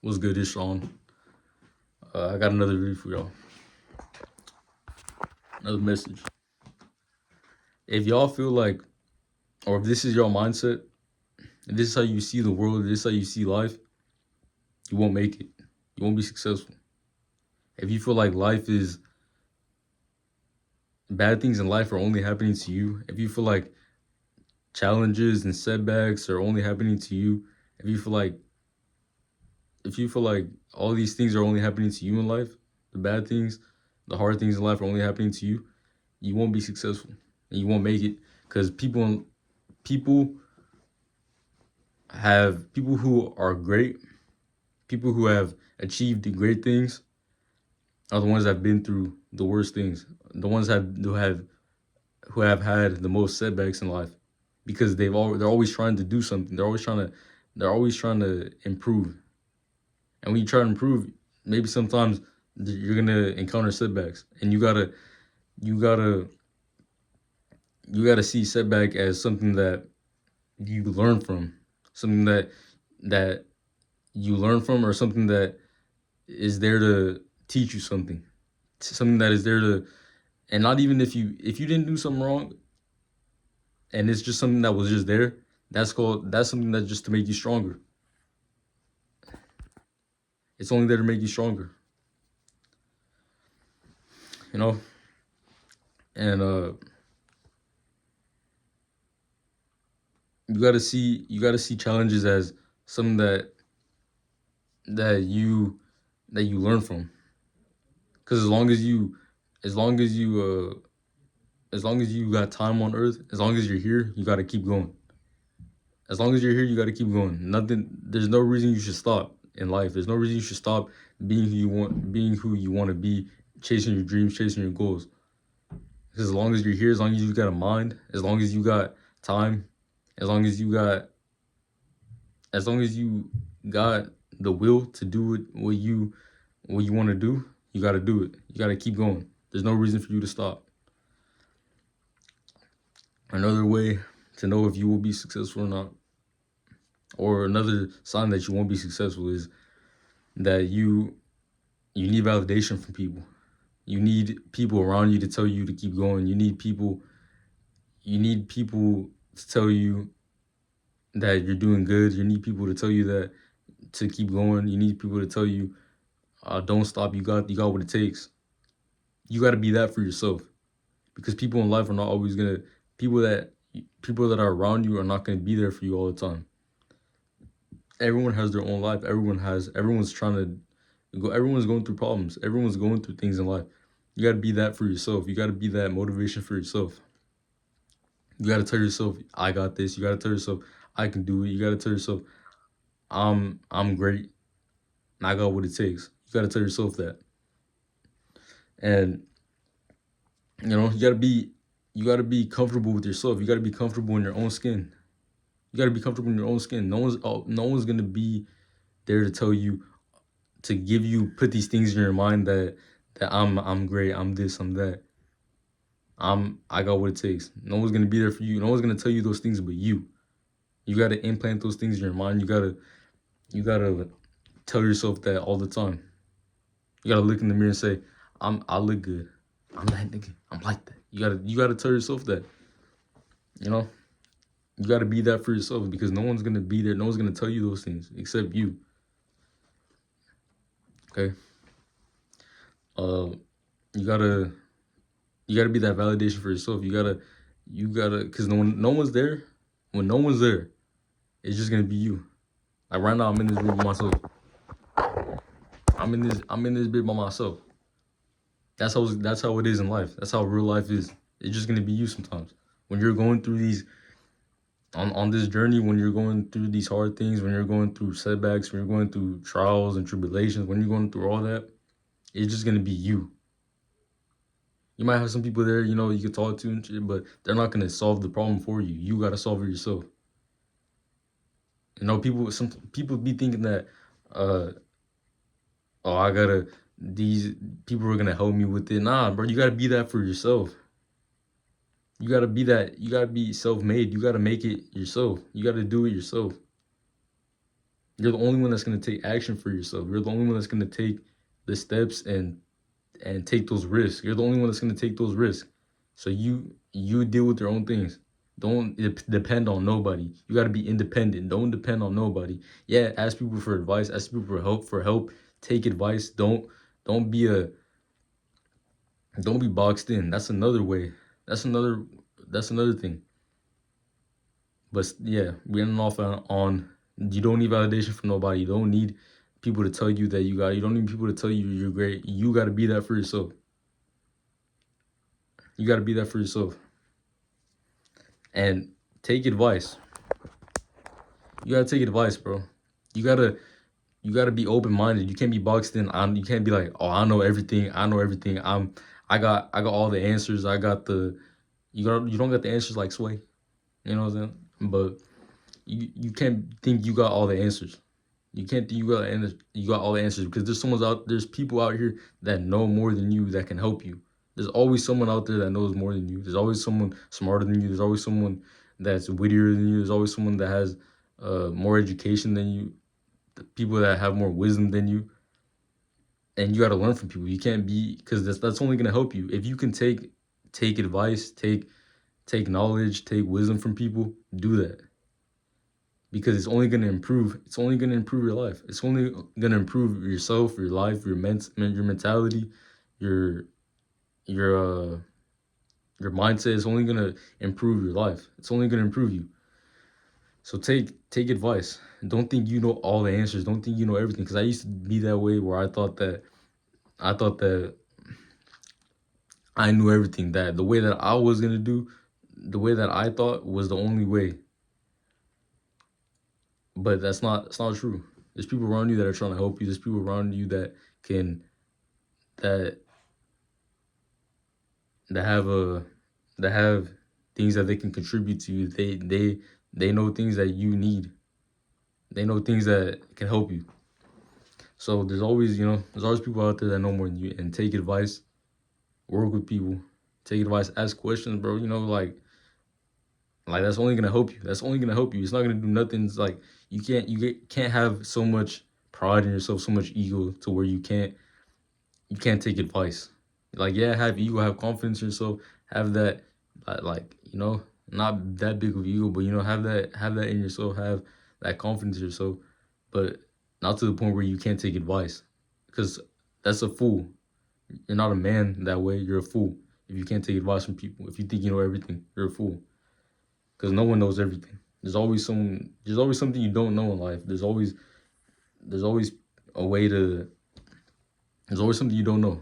What's good, it's Sean. I got another read for y'all. Another message. If y'all feel like, or if this is your mindset, if this is how you see the world, if this is how you see life, you won't make it. You won't be successful. If you feel like life is bad things in life are only happening to you, if you feel like challenges and setbacks are only happening to you, if you feel like all these things are only happening to you in life, the bad things, the hard things in life are only happening to you, you won't be successful and you won't make it because people people who are great, people who have achieved great things are the ones that have been through the worst things, the ones who have had the most setbacks in life because they're always trying to do something. They're always trying to improve. And when you try to improve, maybe sometimes you're gonna encounter setbacks, and you gotta you gotta see setback as something that you learn from, something that you learn from, or something that is there to teach you something, something that is there to, and not even if you didn't do something wrong, and it's just something that was just there. That's something that's just to make you stronger. It's only there to make you stronger, you know. And you gotta see challenges as something that you that you learn from. Because as long as you as long as you got time on earth, as long as you're here, you gotta keep going. As long as you're here, you gotta keep going. Nothing. There's no reason you should stop in life. There's no reason you should stop being who you want to be, chasing your dreams, chasing your goals. Because as long as you're here, as long as you got a mind, as long as you got time, as long as you got, as long as you got the will to do it, what you want to do, you got to do it. You got to keep going. There's no reason for you to stop. Another way to know if you will be successful or not, or another sign that you won't be successful, is that you need validation from people. You need people around you to tell you to keep going. You need people to tell you that you're doing good. You need people to tell you that to keep going. You need people to tell you, don't stop. You got what it takes. You got to be that for yourself, because people in life are not always gonna people that are around you are not gonna be there for you all the time. Everyone has their own life. Everyone's trying to go. Everyone's going through problems. Everyone's going through things in life. You got to be that for yourself. You got to be that motivation for yourself. You got to tell yourself, I got this. You got to tell yourself, I can do it. You got to tell yourself, I'm great. I got what it takes. You got to tell yourself that. And you got to be comfortable with yourself. You got to be comfortable in your own skin. You got to be comfortable in your own skin. No one's going to be there to tell you, to give you, put these things in your mind that I'm great, I'm this, I'm that. I got what it takes. No one's gonna be there for you. No one's gonna tell you those things but you. You gotta implant those things in your mind. You gotta tell yourself that all the time. You gotta look in the mirror and say, I look good. I'm that nigga. I'm like that. You gotta tell yourself that. You know? You gotta be that for yourself, because no one's gonna be there. No one's gonna tell you those things except you. Okay? Uh you gotta be that validation for yourself. You gotta, because no one's there. When no one's there, it's just gonna be you. Like right now, I'm in this room by myself. I'm in this bit by myself. That's how it is in life. That's how real life is. It's just gonna be you sometimes. When you're going through these on this journey, when you're going through these hard things, when you're going through setbacks, when you're going through trials and tribulations, when you're going through all that, it's just gonna be you. You might have some people there, you can talk to and shit, but they're not gonna solve the problem for you. You gotta solve it yourself. Some people be thinking that, uh, oh, these people are gonna help me with it. Nah, bro, you gotta be that for yourself. You gotta be that. You gotta be self-made. You gotta make it yourself. You gotta do it yourself. You're the only one that's gonna take action for yourself. You're the only one that's gonna take the steps and take those risks. You're the only one that's gonna take those risks. So you deal with your own things. Don't depend on nobody. You got to be independent. Don't depend on nobody. Yeah, ask people for advice. Ask people for help. For help, take advice. Don't be a don't be boxed in. That's another way. That's another that's another thing. But yeah, we're ending off on you don't need validation from nobody. You don't need people to tell you that you got. You don't need people to tell you you're great. You got to be that for yourself. You got to be that for yourself. And take advice. You gotta take advice, bro. You gotta be open minded. You can't be boxed in. You can't be like, oh, I know everything. I know everything. I got all the answers. I got the. You don't got the answers like Sway. You know what I'm saying? But you can't think you got all the answers. You can't think you got all the answers because there's people out here that know more than you that can help you. There's always someone out there that knows more than you. There's always someone smarter than you. There's always someone that's wittier than you. There's always someone that has more education than you. People that have more wisdom than you. And you got to learn from people. You can't be because that's only gonna help you if you can take advice, take knowledge, take wisdom from people. Do that because it's only going to improve. It's only going to improve your life. It's only going to improve yourself, your life, your mentality, your your mindset. Is only going to improve your life. It's only going to improve you. So take advice. Don't think you know all the answers. Don't think you know everything. Because I used to be that way where I thought that I knew everything. That the way that I was gonna do, the way that I thought was the only way. But it's not true. There's people around you that are trying to help you. There's people around you that can that that have a that have things that they can contribute to you. They know things that you need. They know things that can help you. So there's always people out there that know more than you and take advice, work with people, take advice, ask questions, bro. Like that's only gonna help you. That's only gonna help you. It's not gonna do nothing. It's like can't have so much pride in yourself, so much ego to where you can't take advice. Like yeah, have ego, have confidence in yourself, have that like not that big of ego, but have that in yourself, have that confidence in yourself, but not to the point where you can't take advice, because that's a fool. You're not a man that way. You're a fool if you can't take advice from people. If you think you know everything, you're a fool. Because no one knows everything. There's always something you don't know in life. There's always a way to. There's always something you don't know.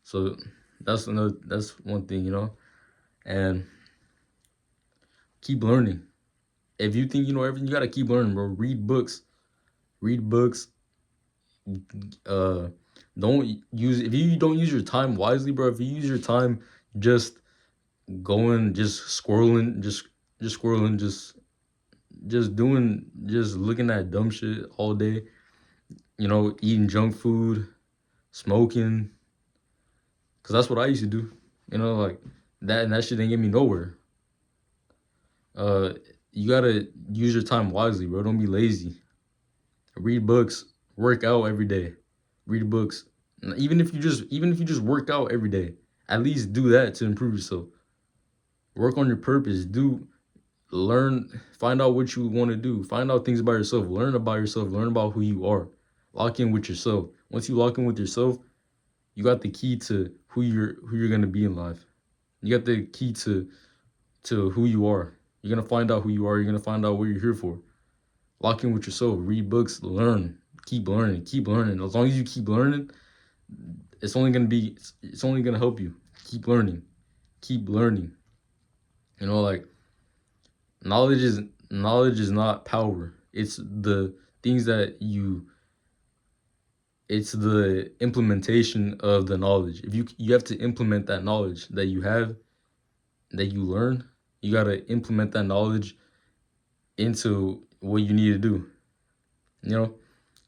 So that's one thing, and keep learning. If you think you know everything, you gotta keep learning, bro. Read books. Don't use if you don't use your time wisely, bro. If you use your time just going, just scrolling, just looking at dumb shit all day, eating junk food, smoking, because that's what I used to do, like that, and that shit didn't get me nowhere. You gotta use your time wisely, bro. Don't be lazy. Read books, work out every day. Read books. Even if you just work out every day, at least do that to improve yourself. Work on your purpose. Learn, find out what you want to do. Find out things about yourself. Learn about yourself. Learn about who you are. Lock in with yourself. Once you lock in with yourself, you got the key to who you're gonna be in life. You got the key to who you are. You're gonna find out who you are. You're gonna find out what you're here for. Lock in with yourself. Read books. Learn. Keep learning. Keep learning. As long as you keep learning, it's only gonna help you. Keep learning. Keep learning. Like knowledge is not power. It's the things it's the implementation of the knowledge. If you have to implement that knowledge that you have, that you learn, you got to implement that knowledge into what you need to do. You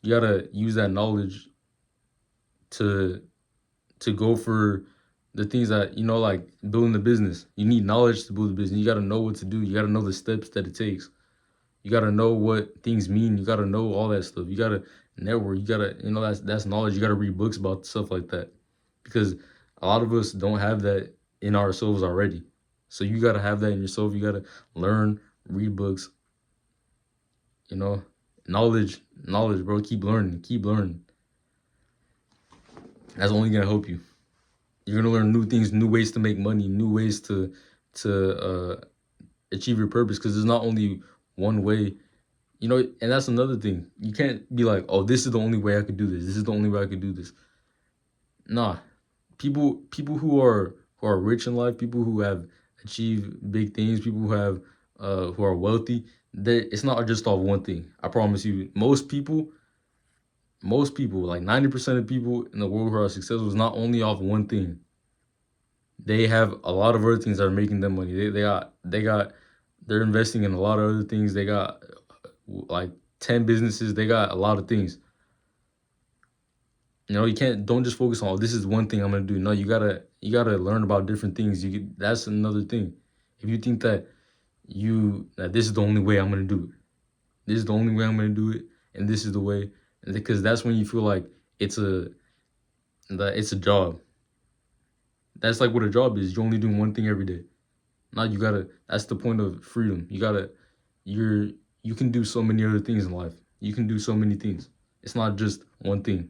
got to use that knowledge to go for the things that, like building the business. You need knowledge to build the business. You got to know what to do. You got to know the steps that it takes. You gotta know what things mean. You gotta know all that stuff. You gotta network. You gotta, you know, that's knowledge. You gotta read books about stuff like that, because a lot of us don't have that in ourselves already. So you gotta have that in yourself. You gotta learn, read books. You know, knowledge, bro. Keep learning. Keep learning. That's only gonna help you. You're gonna learn new things, new ways to make money, new ways to achieve your purpose. Because there's not only one way, you know. And that's another thing. You can't be like, oh, this is the only way I could do this. This is the only way I could do this. Nah, people who are rich in life, people who have achieved big things, people who are wealthy. It's not just off one thing. I promise you. Most people, like 90% of people in the world who are successful, is not only off one thing. They have a lot of other things that are making them money. They're investing in a lot of other things. They got like 10 businesses. They got a lot of things. You know, don't just focus on, oh, this is one thing I'm gonna do. No, you gotta learn about different things. That's another thing. If you think that this is the only way I'm gonna do it, this is the only way I'm gonna do it, and this is the way, because that's when you feel like it's a job. That's like what a job is. You're only doing one thing every day. Now that's the point of freedom. You can do so many other things in life. You can do so many things. It's not just one thing.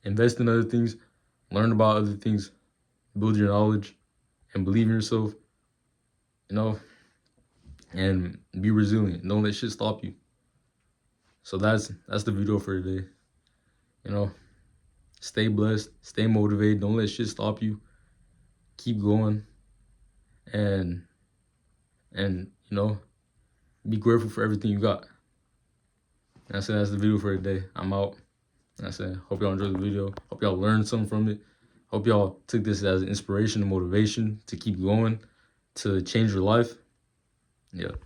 Invest in other things, learn about other things, build your knowledge, and believe in yourself, you know, and be resilient. Don't let shit stop you. So that's the video for today. You know, stay blessed, stay motivated. Don't let shit stop you. Keep going, and you know, be grateful for everything you got. And that's the video for today. I'm out. That's it. Hope y'all enjoyed the video. Hope y'all learned something from it. Hope y'all took this as inspiration and motivation to keep going, to change your life. Yeah.